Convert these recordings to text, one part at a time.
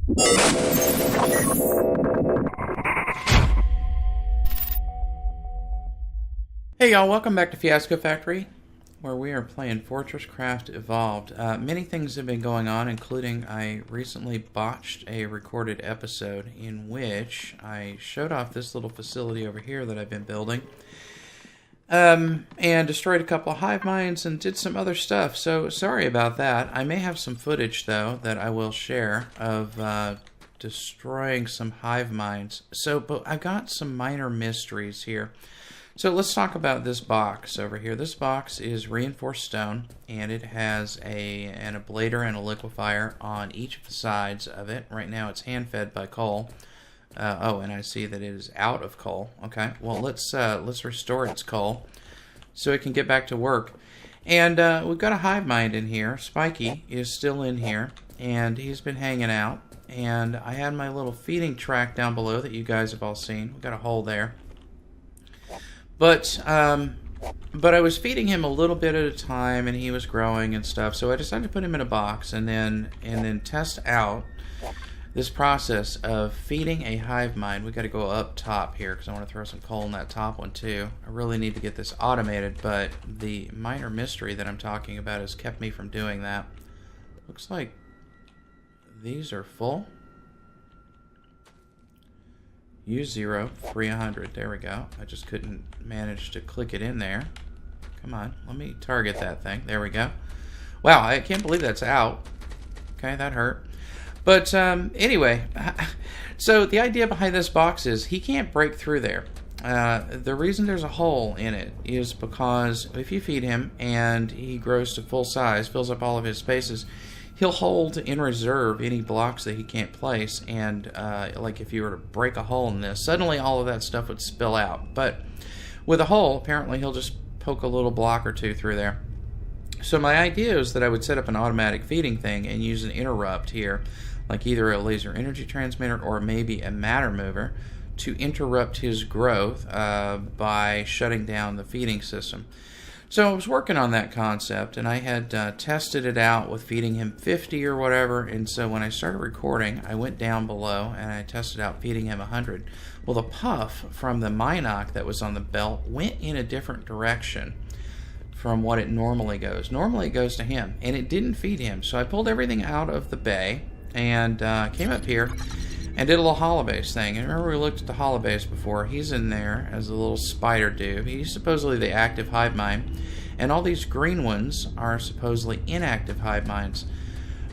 Hey y'all, welcome back to Fiasco Factory, where we are playing FortressCraft Evolved. Many things have been going on, including I recently botched a recorded episode in which I showed off this little facility over here that I've been building, and destroyed a couple of hive-minds and did some other stuff, so sorry about that. I may have some footage, though, that I will share of destroying some hive-minds. But I've got some minor mysteries here. So let's talk about this box over here. This box is reinforced stone, and it has an ablator and a liquefier on each of the sides of it. Right now it's hand-fed by coal. Oh, and I see that it is out of coal. Okay, well let's restore its coal so it can get back to work. And we've got a hive mind in here. Spiky is still in here, and he's been hanging out. And I had my little feeding track down below that you guys have all seen. We've got a hole there. But I was feeding him a little bit at a time, and he was growing and stuff. So I decided to put him in a box and then test out this process of feeding a hive mind. We got to go up top here because I want to throw some coal in that top one too. I really need to get this automated, but the minor mystery that I'm talking about has kept me from doing that. Looks like these are full. Use 0, free 100. There we go. I just couldn't manage to click it in there. Come on, let me target that thing. There we go. Wow, I can't believe that's out. Okay, that hurt. But anyway, so the idea behind this box is he can't break through there. The reason there's a hole in it is because if you feed him and he grows to full size, fills up all of his spaces, he'll hold in reserve any blocks that he can't place, and like if you were to break a hole in this, suddenly all of that stuff would spill out. But with a hole, apparently he'll just poke a little block or two through there. So my idea is that I would set up an automatic feeding thing and use an interrupt here, like either a laser energy transmitter or maybe a matter mover, to interrupt his growth by shutting down the feeding system. So I was working on that concept, and I had tested it out with feeding him 50 or whatever, and so when I started recording, I went down below and I tested out feeding him 100. Well, the puff from the Minoc that was on the belt went in a different direction from what it normally goes. Normally it goes to him, and it didn't feed him, so I pulled everything out of the bay and came up here and did a little holobase thing. And remember we looked at the holobase before. He's in there as a little spider dude. He's supposedly the active hive mind, and all these green ones are supposedly inactive hive minds.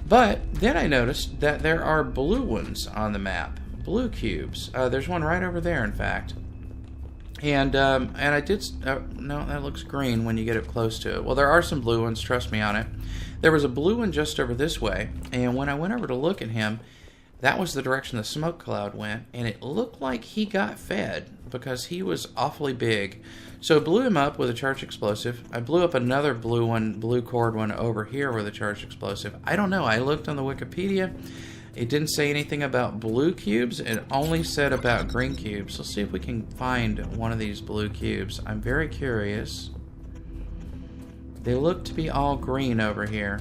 But then I noticed that there are blue ones on the map, blue cubes. There's one right over there, in fact. And I did. No, that looks green when you get up close to it. Well, there are some blue ones. Trust me on it. There was a blue one just over this way, and when I went over to look at him, that was the direction the smoke cloud went, and it looked like he got fed because he was awfully big. So I blew him up with a charged explosive. I blew up another blue cord one over here with a charged explosive. I don't know. I looked on the Wikipedia. It didn't say anything about blue cubes. It only said about green cubes. Let's see if we can find one of these blue cubes. I'm very curious. They look to be all green over here.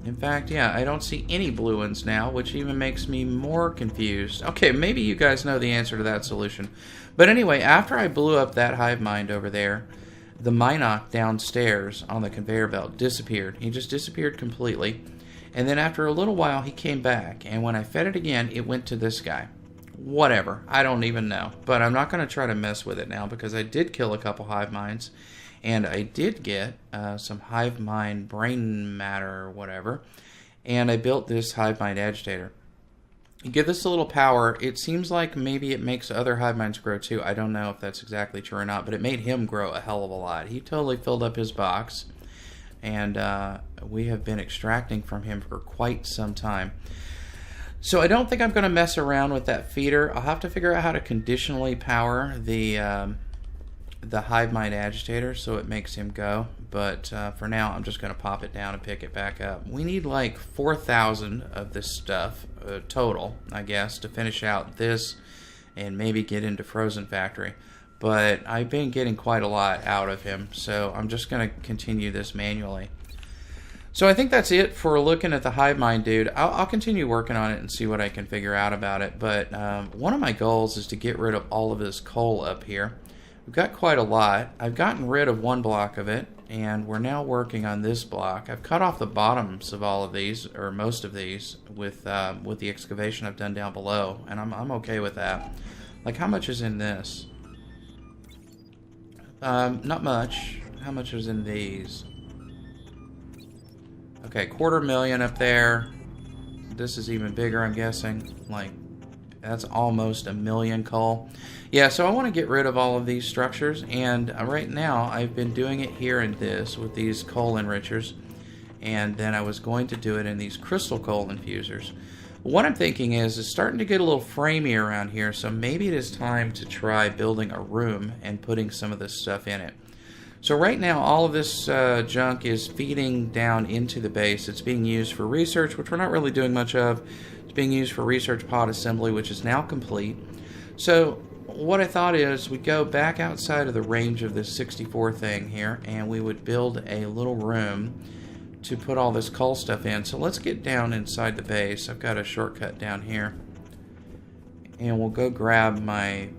In fact, yeah, I don't see any blue ones now, which even makes me more confused. Okay, maybe you guys know the answer to that solution. But anyway, after I blew up that hive mind over there, the Minoc downstairs on the conveyor belt disappeared. He just disappeared completely. And then after a little while, he came back. And when I fed it again, it went to this guy. Whatever. I don't even know. But I'm not going to try to mess with it now because I did kill a couple hive minds. And I did get some hive mind brain matter or whatever. And I built this hive mind agitator. You give this a little power. It seems like maybe it makes other hive minds grow too. I don't know if that's exactly true or not. But it made him grow a hell of a lot. He totally filled up his box. And we have been extracting from him for quite some time. So I don't think I'm going to mess around with that feeder. I'll have to figure out how to conditionally power the hive mind agitator so it makes him go. But for now, I'm just going to pop it down and pick it back up. We need like 4,000 of this stuff total, I guess, to finish out this and maybe get into Frozen Factory. But I've been getting quite a lot out of him, so I'm just going to continue this manually. So I think that's it for looking at the hive-mind dude. I'll continue working on it and see what I can figure out about it. But one of my goals is to get rid of all of this coal up here. We've got quite a lot. I've gotten rid of one block of it, and we're now working on this block. I've cut off the bottoms of all of these, or most of these, with the excavation I've done down below, and I'm okay with that. Like, how much is in this? Not much. How much is in these? Okay, 250,000 up there. This is even bigger, I'm guessing. Like, that's almost 1 million coal. Yeah, so I want to get rid of all of these structures, and right now I've been doing it here in this with these coal enrichers, and then I was going to do it in these crystal coal infusers. What I'm thinking is it's starting to get a little framey around here, so maybe it is time to try building a room and putting some of this stuff in it. So right now all of this junk is feeding down into the base. It's being used for research, which we're not really doing much of. It's being used for research pod assembly, which is now complete. So what I thought is we'd go back outside of the range of this 64 thing here, and we would build a little room to put all this coal stuff in. So let's get down inside the base. I've got a shortcut down here, and we'll go grab my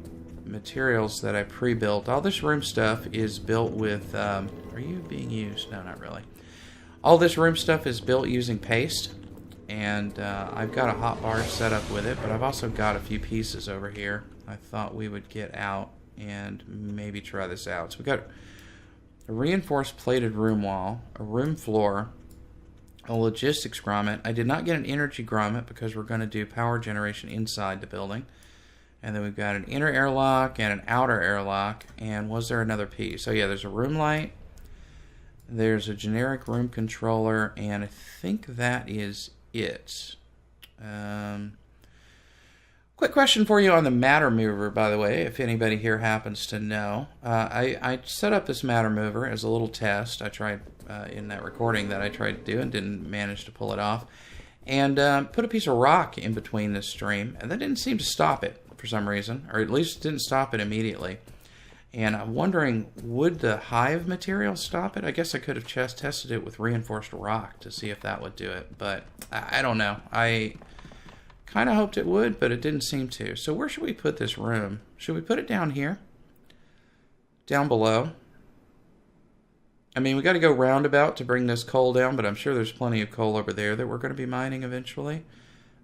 materials that I pre-built. All this room stuff is built with are you being used? No, not really. All this room stuff is built using paste, and I've got a hotbar set up with it, but I've also got a few pieces over here I thought we would get out and maybe try this out. So we got a reinforced plated room wall, a room floor, a logistics grommet. I did not get an energy grommet because we're going to do power generation inside the building. And then we've got an inner airlock and an outer airlock. And was there another piece? Oh yeah, there's a room light. There's a generic room controller, and I think that is it. Quick question for you on the matter mover, by the way, if anybody here happens to know. I set up this matter mover as a little test. I tried in that recording that I tried to do and didn't manage to pull it off. And put a piece of rock in between this stream, and that didn't seem to stop it for some reason, or at least didn't stop it immediately. And I'm wondering, would the hive material stop it? I guess I could have tested it with reinforced rock to see if that would do it, but I don't know. I kind of hoped it would, but it didn't seem to. So where should we put this room? Should we put it down here? Down below? I mean, we got to go roundabout to bring this coal down, but I'm sure there's plenty of coal over there that we're going to be mining eventually.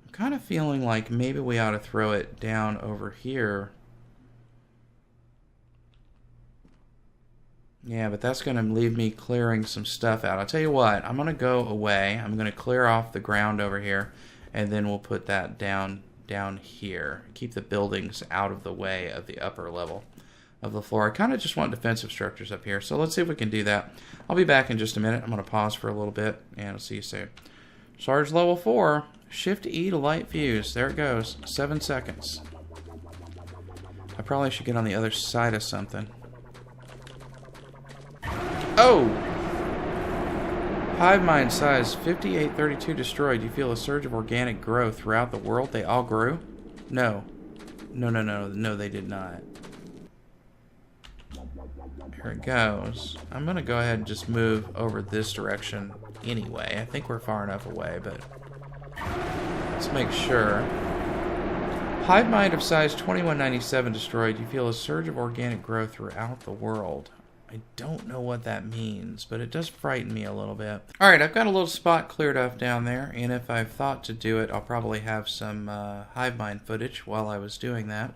I'm kind of feeling like maybe we ought to throw it down over here. Yeah, but that's going to leave me clearing some stuff out. I'll tell you what, I'm going to go away. I'm going to clear off the ground over here, and then we'll put that down here. Keep the buildings out of the way of the upper level of the floor. I kind of just want defensive structures up here, so let's see if we can do that. I'll be back in just a minute. I'm going to pause for a little bit, and I'll see you soon. Sarge level 4. Shift E to light fuse. There it goes. 7 seconds. I probably should get on the other side of something. Oh! Hive-mind size 5832 destroyed. You feel a surge of organic growth throughout the world. They all grew? No. No, they did not. Here it goes. I'm going to go ahead and just move over this direction anyway. I think we're far enough away, but let's make sure. Hive-mind of size 2197 destroyed. You feel a surge of organic growth throughout the world. I don't know what that means, but it does frighten me a little bit. Alright, I've got a little spot cleared up down there, and if I've thought to do it, I'll probably have some hive-mind footage while I was doing that.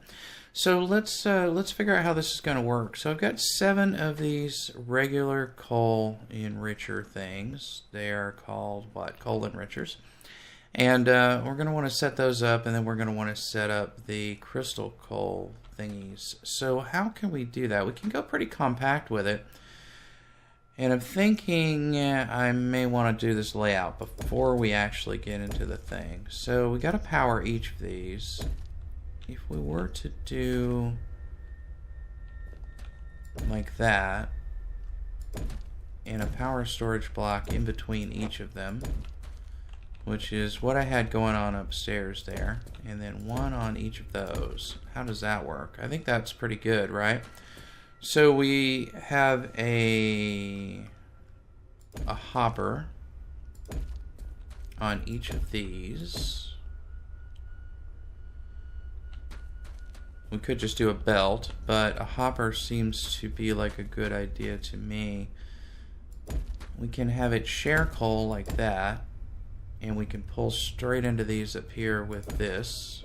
So let's figure out how this is going to work. So I've got 7 of these regular coal enricher things. They are called, what? Coal enrichers. And we're going to want to set those up, and then we're going to want to set up the crystal coal thingies. So how can we do that? We can go pretty compact with it. And I'm thinking I may want to do this layout before we actually get into the thing. So we got to power each of these. If we were to do like that, and a power storage block in between each of them, which is what I had going on upstairs there, and then one on each of those. How does that work? I think that's pretty good, right? So we have a hopper on each of these. We could just do a belt, but a hopper seems to be like a good idea to me. We can have it share coal like that, and we can pull straight into these up here with this.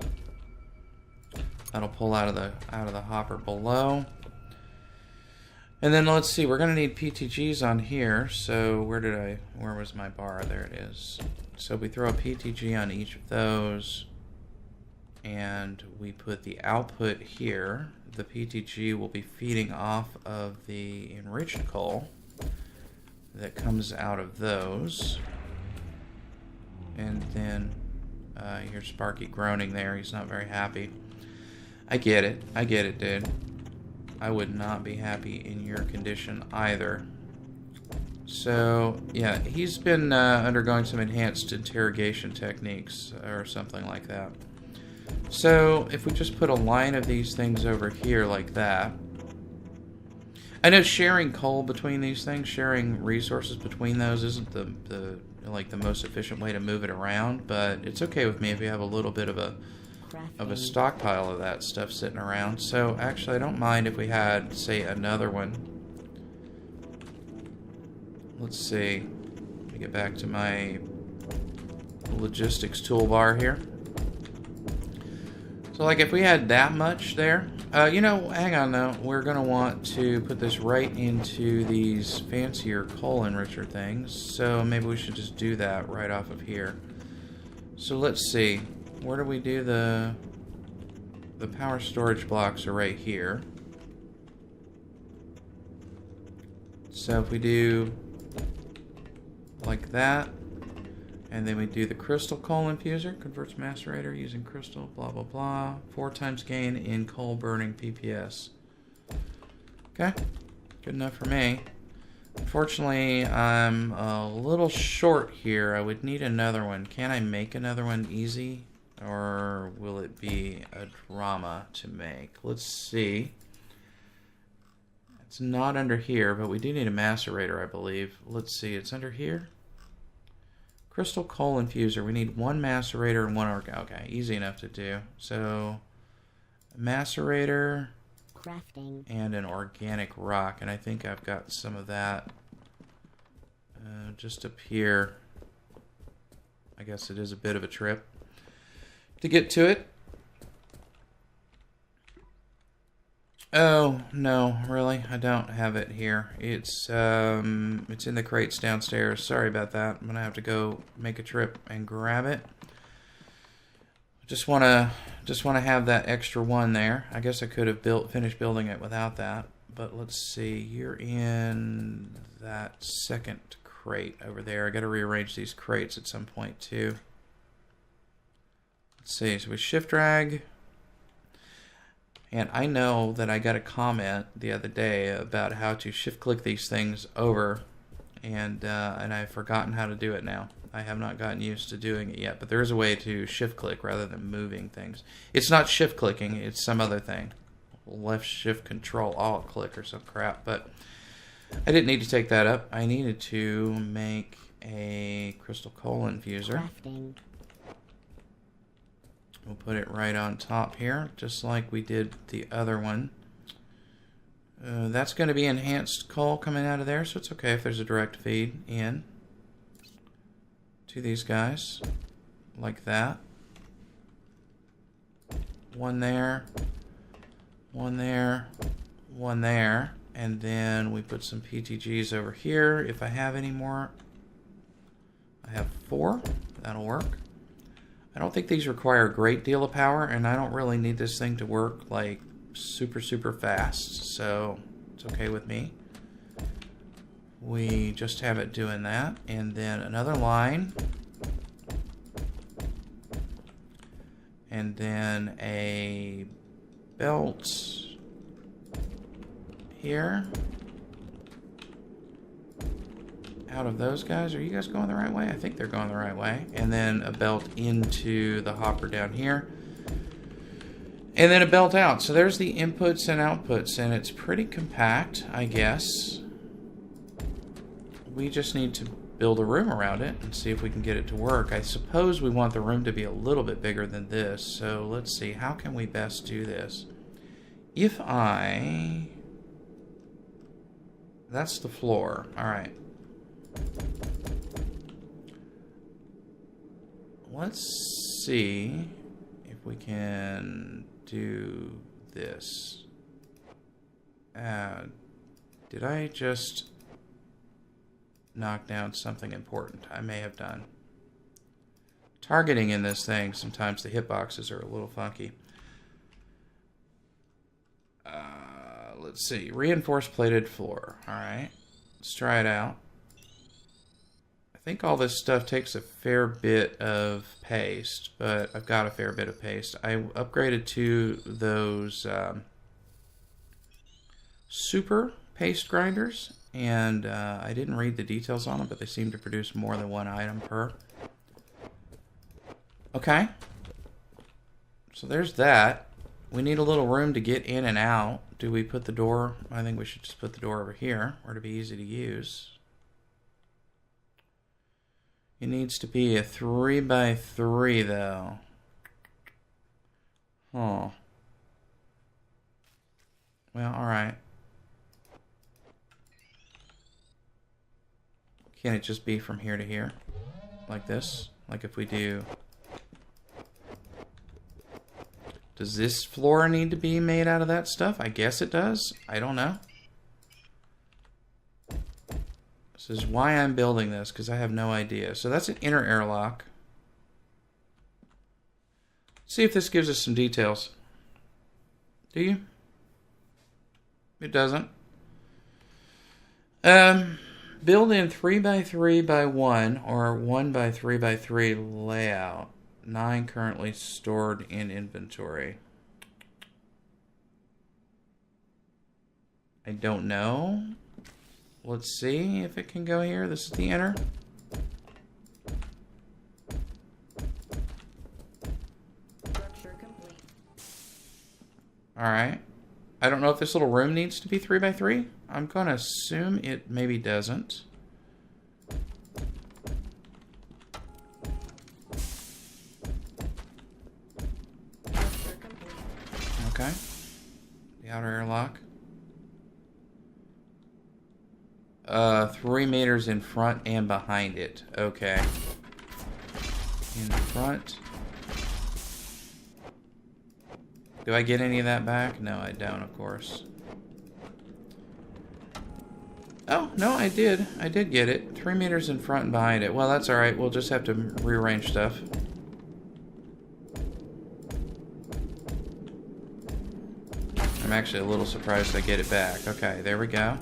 That'll pull out of the hopper below. And then let's see, we're gonna need PTGs on here. So where was my bar? There it is. So we throw a PTG on each of those, and we put the output here. The PTG will be feeding off of the enriched coal that comes out of those. And then here's Sparky groaning there. He's not very happy. I get it, dude. I would not be happy in your condition either. So, yeah, he's been undergoing some enhanced interrogation techniques or something like that. So, if we just put a line of these things over here like that. I know sharing coal between these things, sharing resources between those isn't the most efficient way to move it around, but it's okay with me if you have a little bit of a stockpile of that stuff sitting around. So actually I don't mind if we had, say, another one. Let's see. Let me get back to my logistics toolbar here. So like if we had that much there, you know, hang on though, we're gonna want to put this right into these fancier coal enricher things, so maybe we should just do that right off of here. So let's see, where do we do the power storage blocks are right here. So if we do like that, and then we do the crystal coal infuser, converts macerator using crystal, blah blah blah, 4 times gain in coal burning PPS. Okay, good enough for me. Unfortunately, I'm a little short here. I would need another one. Can I make another one easy? Or will it be a drama to make? Let's see. It's not under here, but we do need a macerator, I believe. Let's see, it's under here. Crystal coal infuser. We need 1 macerator and 1 okay, easy enough to do. So, macerator, crafting, and an organic rock, and I think I've got some of that just up here. I guess it is a bit of a trip to get to it. Oh no, really? I don't have it here. It's in the crates downstairs. Sorry about that. I'm gonna have to go make a trip and grab it. Just wanna have that extra 1 there. I guess I could have finished building it without that. But let's see. You're in that second crate over there. I got to rearrange these crates at some point too. Let's see. So we shift drag. And I know that I got a comment the other day about how to shift click these things over, and I've forgotten how to do it now. I have not gotten used to doing it yet, but there is a way to shift click rather than moving things. It's not shift clicking, it's some other thing. Left shift control alt click or some crap, but I didn't need to take that up. I needed to make a crystal coal infuser. Crafting. We'll put it right on top here, just like we did the other one. That's going to be enhanced coal coming out of there, so it's okay if there's a direct feed in to these guys, like that. 1 there, 1 there, 1 there, and then we put some PTGs over here. If I have any more, I have 4. That'll work. I don't think these require a great deal of power, and I don't really need this thing to work like super fast, so it's okay with me. We just have it doing that, and then another line, and then a belt here. Out of those guys. Are you guys going the right way? I think they're going the right way. And then a belt into the hopper down here. And then a belt out. So there's the inputs and outputs, and it's pretty compact, I guess. We just need to build a room around it and see if we can get it to work. I suppose we want the room to be a little bit bigger than this, so let's see, how can we best do this? If I... That's the floor. Alright. Let's see if we can do this. Did I just knock down something important? I may have done. Targeting in this thing, sometimes the hitboxes are a little funky. Let's see. Reinforced plated floor. Alright. Let's try it out. I think all this stuff takes a fair bit of paste, but I've got a fair bit of paste. I upgraded to those super paste grinders, and I didn't read the details on them, but they seem to produce more than one item per. Okay. So there's that. We need a little room to get in and out. Do we put the door? I think we should just put the door over here, where it'll be easy to use. It needs to be a 3x3 though. Oh. Well, alright. Can it just be from here to here? Like this? Like if we do... Does this floor need to be made out of that stuff? I guess it does. I don't know. This is why I'm building this, because I have no idea. So that's an inner airlock. See if this gives us some details. Do you? It doesn't. Build in 3x3x1 or 1x3x3 layout. 9 currently stored in inventory. I don't know. Let's see if it can go here. This is the inner. Alright. I don't know if this little room needs to be 3x3. I'm going to assume it maybe doesn't. Okay. The outer airlock. 3 meters in front and behind it. Okay. In front. Do I get any of that back? No, I don't, of course. Oh, no, I did. I did get it. 3 meters in front and behind it. Well, that's alright. We'll just have to rearrange stuff. I'm actually a little surprised I get it back. Okay, there we go.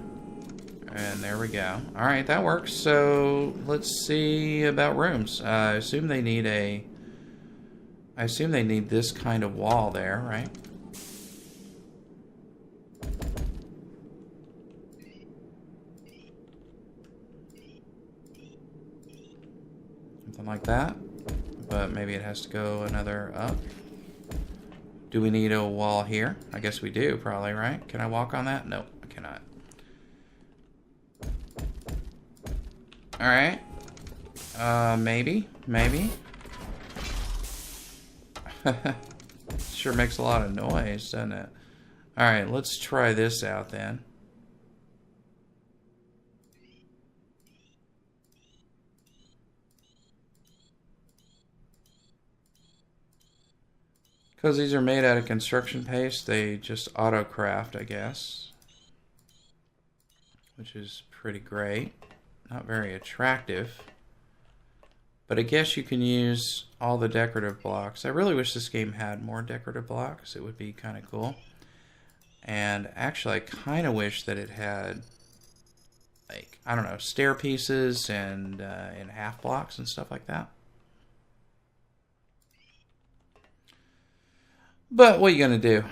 And there we go. Alright, that works. So, let's see about rooms. I assume they need a... I assume they need this kind of wall there, right? Something like that. But maybe it has to go another up. Do we need a wall here? I guess we do, probably, right? Can I walk on that? Nope, I cannot. Alright. Maybe. Maybe. Sure makes a lot of noise, doesn't it? Alright, let's try this out then. Because these are made out of construction paste, they just auto-craft, I guess. Which is pretty great. Not very attractive. But I guess you can use all the decorative blocks. I really wish this game had more decorative blocks. It would be kind of cool. And actually, I kind of wish that it had, like, I don't know, stair pieces and half blocks and stuff like that. But what are you going to do?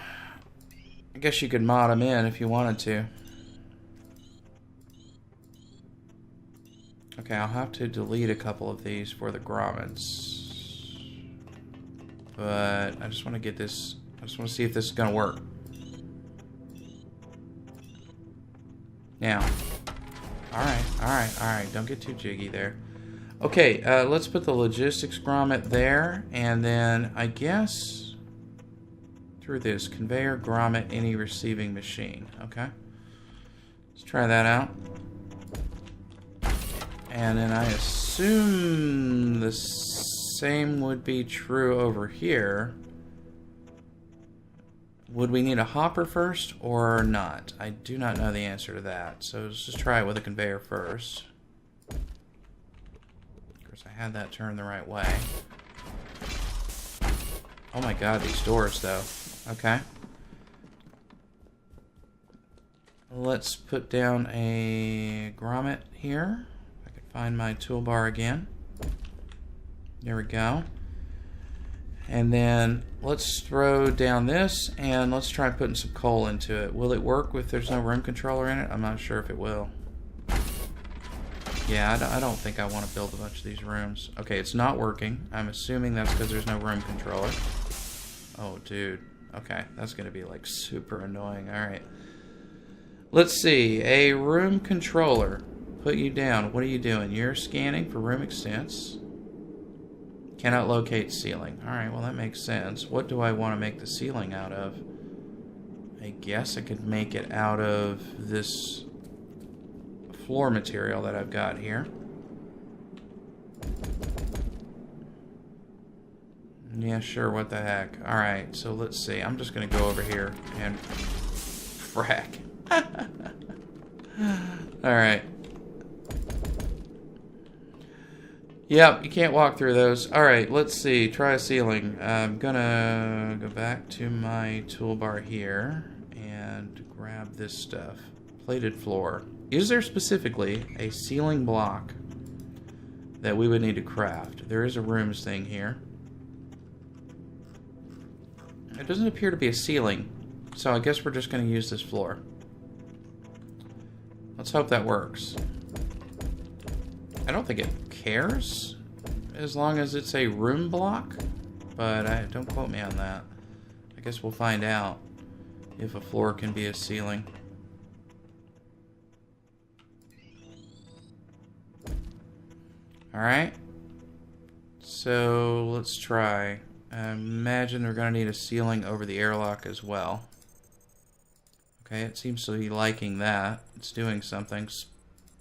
I guess you could mod them in if you wanted to. Okay, I'll have to delete a couple of these for the grommets. But I just want to get this... I just want to see if this is going to work. Now. Alright, Alright. Don't get too jiggy there. Okay, let's put the logistics grommet there, and then I guess through this conveyor grommet any receiving machine. Okay, let's try that out. And then I assume the same would be true over here. Would we need a hopper first or not? I do not know the answer to that. So let's just try it with a conveyor first. Of course, I had that turned the right way. Oh my god, these doors though. Okay. Let's put down a grommet here. If I can find my toolbar again. There we go. And then let's throw down this, and let's try putting some coal into it. Will it work if there's no room controller in it? I'm not sure if it will. Yeah, I don't think I want to build a bunch of these rooms. Okay, it's not working. I'm assuming that's because there's no room controller. Oh, dude. Okay, that's going to be like super annoying. Alright. Let's see. A room controller. Put you down. What are you doing? You're scanning for room extents. Cannot locate ceiling. Alright, well that makes sense. What do I want to make the ceiling out of? I guess I could make it out of this floor material that I've got here. Yeah, sure, what the heck. Alright, so let's see. I'm just going to go over here and frack. Alright. Yep, you can't walk through those. Alright, let's see. Try a ceiling. I'm gonna go back to my toolbar here and grab this stuff. Plated floor. Is there specifically a ceiling block that we would need to craft? There is a rooms thing here. It doesn't appear to be a ceiling, so I guess we're just going to use this floor. Let's hope that works. I don't think it cares as long as it's a room block, but don't quote me on that. I guess we'll find out if a floor can be a ceiling. Alright, so let's try. I imagine we're going to need a ceiling over the airlock as well. Okay, it seems to be liking that. It's doing something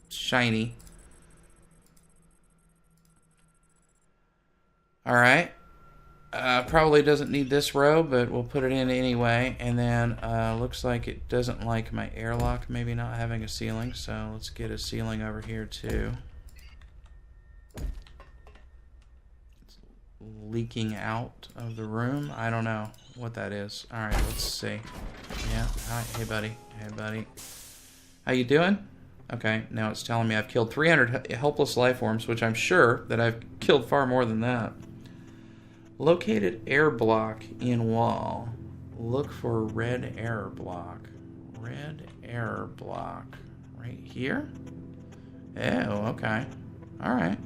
shiny. Alright. Probably doesn't need this row, but we'll put it in anyway. And then looks like it doesn't like my airlock maybe not having a ceiling, so let's get a ceiling over here too. It's leaking out of the room. I don't know what that is. Alright, let's see. Yeah, hi, hey buddy. Hey buddy. How you doing? Okay, now it's telling me I've killed 300 helpless life forms, which I'm sure that I've killed far more than that. Located air block in wall. Look for red error block. Red error block. Right here? Oh, okay. Alright.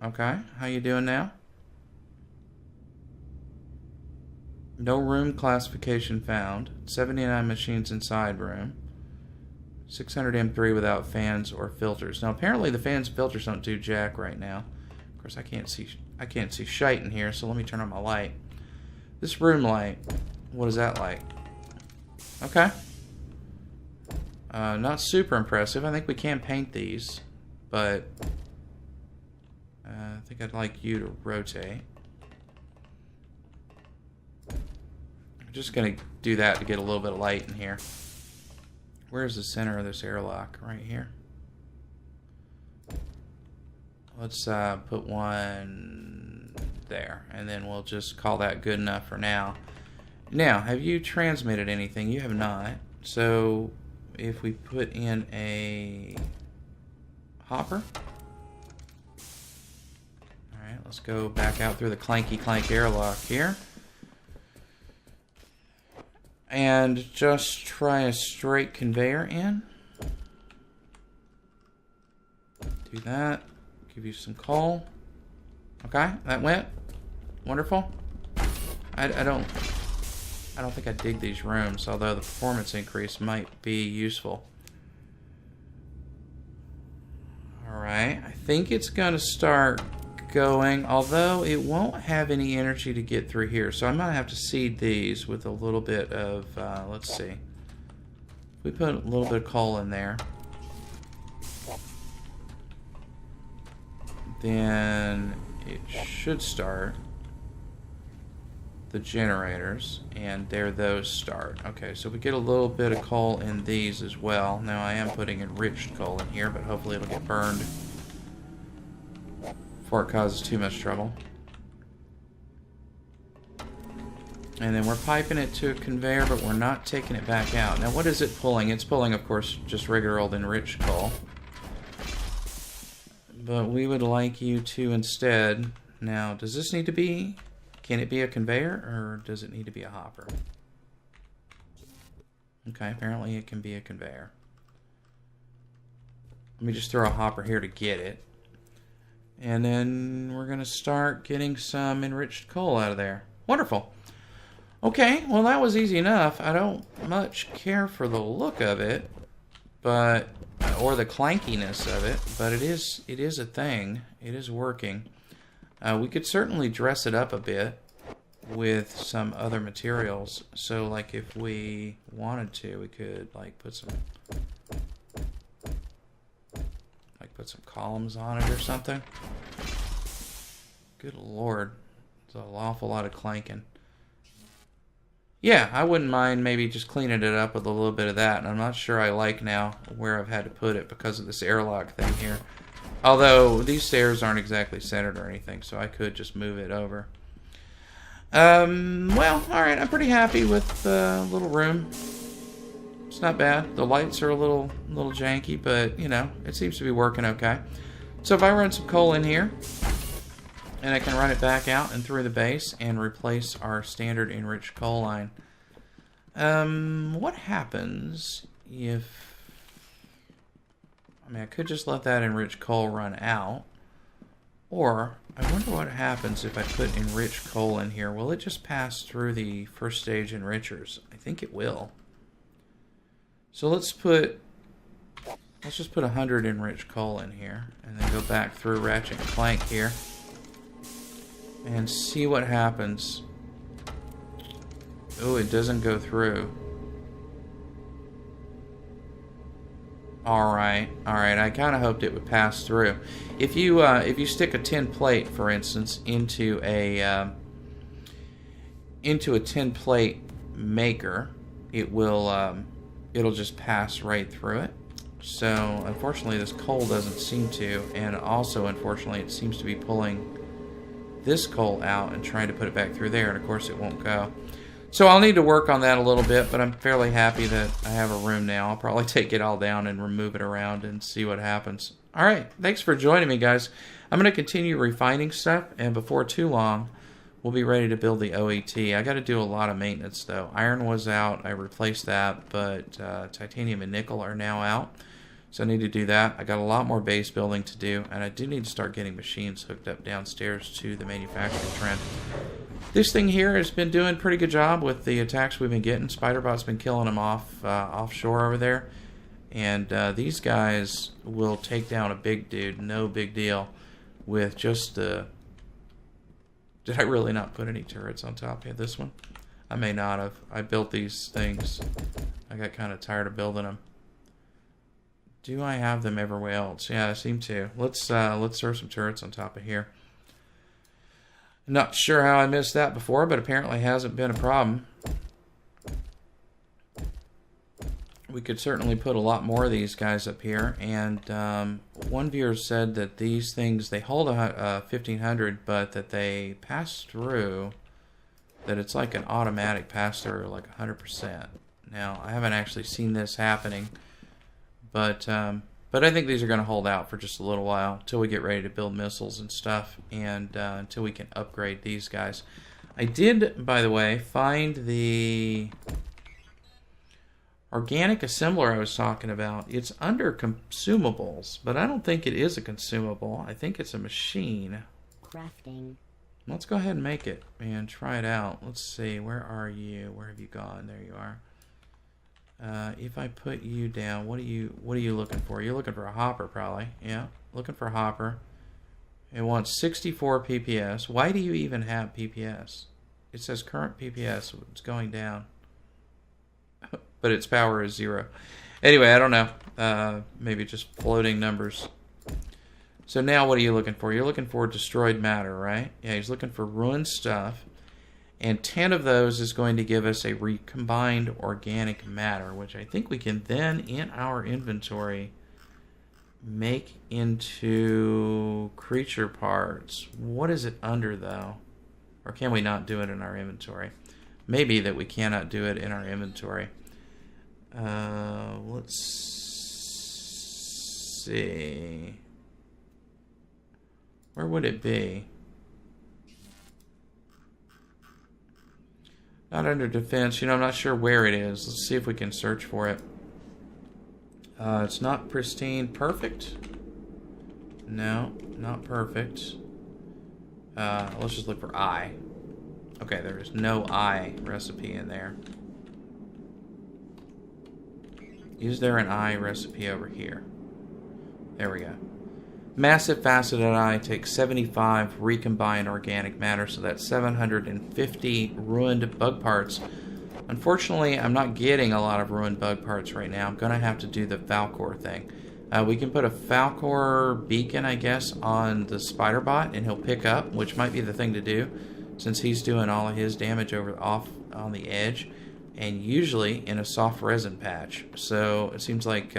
Okay, how you doing now? No room classification found. 79 machines inside room. 600 M3 without fans or filters. Now apparently the fans and filters don't do jack right now. Of course I can't see shite in here, so let me turn on my light. This room light, what is that like? Okay. Not super impressive. I think we can paint these, but I think I'd like you to rotate. I'm just gonna do that to get a little bit of light in here. Where's the center of this airlock? Right here. Let's put one there, and then we'll just call that good enough for now. Now, have you transmitted anything? You have not. So, if we put in a hopper. Alright, let's go back out through the clanky clank airlock here. And just try a straight conveyor in. Do that. Give you some coal. Okay, that went. Wonderful. I don't... I don't think I dig these rooms, although the performance increase might be useful. Alright, I think it's going to start going, although it won't have any energy to get through here. So I might have to seed these with a little bit of, let's see. We put a little bit of coal in there. Then it should start the generators, and there those start. Okay, so we get a little bit of coal in these as well. Now I am putting enriched coal in here, but hopefully it'll get burned before it causes too much trouble. And then we're piping it to a conveyor, but we're not taking it back out. Now what is it pulling? It's pulling, of course, just regular old enriched coal. But we would like you to instead... Now, does this need to be... Can it be a conveyor, or does it need to be a hopper? Okay, apparently it can be a conveyor. Let me just throw a hopper here to get it. And then we're going to start getting some enriched coal out of there. Wonderful. Okay, well that was easy enough. I don't much care for the look of it, but or the clankiness of it, but it is a thing. It is working. We could certainly dress it up a bit with some other materials. So, like, if we wanted to, we could like put some columns on it or something. Good Lord, there's an awful lot of clanking. Yeah, I wouldn't mind maybe just cleaning it up with a little bit of that. And I'm not sure I like now where I've had to put it because of this airlock thing here. Although these stairs aren't exactly centered or anything, so I could just move it over. Well, alright, I'm pretty happy with the little room. It's not bad. The lights are a little janky, but, you know, it seems to be working okay. So if I run some coal in here, and I can run it back out and through the base and replace our standard enriched coal line. What happens if... I mean, I could just let that enriched coal run out. Or, I wonder what happens if I put enriched coal in here. Will it just pass through the first stage enrichers? I think it will. So let's just put 100 enriched coal in here. And then go back through Ratchet and Clank here. And see what happens. Oh, it doesn't go through. Alright. I kind of hoped it would pass through. If you stick a tin plate, for instance, into a tin plate maker, it'll just pass right through it. So unfortunately, this coal doesn't seem to, and also unfortunately, it seems to be pulling this coal out and trying to put it back through there, and of course it won't go. So I'll need to work on that a little bit, but I'm fairly happy that I have a room now. I'll probably take it all down and remove it around and see what happens. Alright, thanks for joining me, guys. I'm going to continue refining stuff, and before too long, we'll be ready to build the OET. I got to do a lot of maintenance, though. Iron was out, I replaced that, but titanium and nickel are now out. So I need to do that. I got a lot more base building to do, and I do need to start getting machines hooked up downstairs to the manufacturing trend. This thing here has been doing a pretty good job with the attacks we've been getting. Spiderbot's been killing them offshore over there. And these guys will take down a big dude, no big deal, with just the... Did I really not put any turrets on top of this one? I may not have. I built these things. I got kind of tired of building them. Do I have them everywhere else? Yeah, I seem to. Let's throw some turrets on top of here. Not sure how I missed that before, but apparently hasn't been a problem. We could certainly put a lot more of these guys up here. And one viewer said that these things, they hold 1,500, but that they pass through, that it's like an automatic pass-through, like 100%. Now, I haven't actually seen this happening. But I think these are going to hold out for just a little while until we get ready to build missiles and stuff, and until we can upgrade these guys. I did, by the way, find the organic assembler I was talking about. It's under consumables, but I don't think it is a consumable. I think it's a machine. Crafting. Let's go ahead and make it and try it out. Let's see. Where are you? Where have you gone? There you are. If I put you down, what are you looking for? You're looking for a hopper, probably. Yeah, looking for a hopper. It wants 64 PPS. Why do you even have PPS? It says current PPS. It's going down. But its power is 0. Anyway, I don't know. Maybe just floating numbers. So now what are you looking for? You're looking for destroyed matter, right? Yeah, he's looking for ruined stuff. And 10 of those is going to give us a recombined organic matter, which I think we can then, in our inventory, make into creature parts. What is it under, though? Or can we not do it in our inventory? Maybe that we cannot do it in our inventory. Let's see. Where would it be? Not under defense. You know, I'm not sure where it is. Let's see if we can search for it. It's not pristine. Perfect? No, not perfect. Let's just look for I. Okay, there is no I recipe in there. Is there an I recipe over here? There we go. Massive faceted eye takes 75 recombined organic matter, so that's 750 ruined bug parts. Unfortunately, I'm not getting a lot of ruined bug parts right now. I'm going to have to do the Falcor thing. We can put a Falcor beacon, I guess, on the spider bot, and he'll pick up, which might be the thing to do, since he's doing all of his damage off on the edge, and usually in a soft resin patch. So it seems like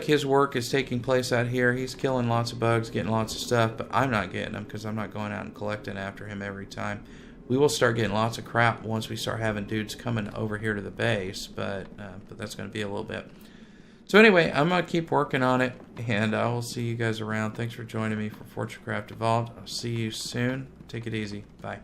his work is taking place out here. He's killing lots of bugs, getting lots of stuff, but I'm not getting them because I'm not going out and collecting after him every time. We will start getting lots of crap once we start having dudes coming over here to the base, but that's going to be a little bit. So anyway, I'm going to keep working on it, and I will see you guys around. Thanks for joining me for FortressCraft Evolved. I'll see you soon. Take it easy. Bye.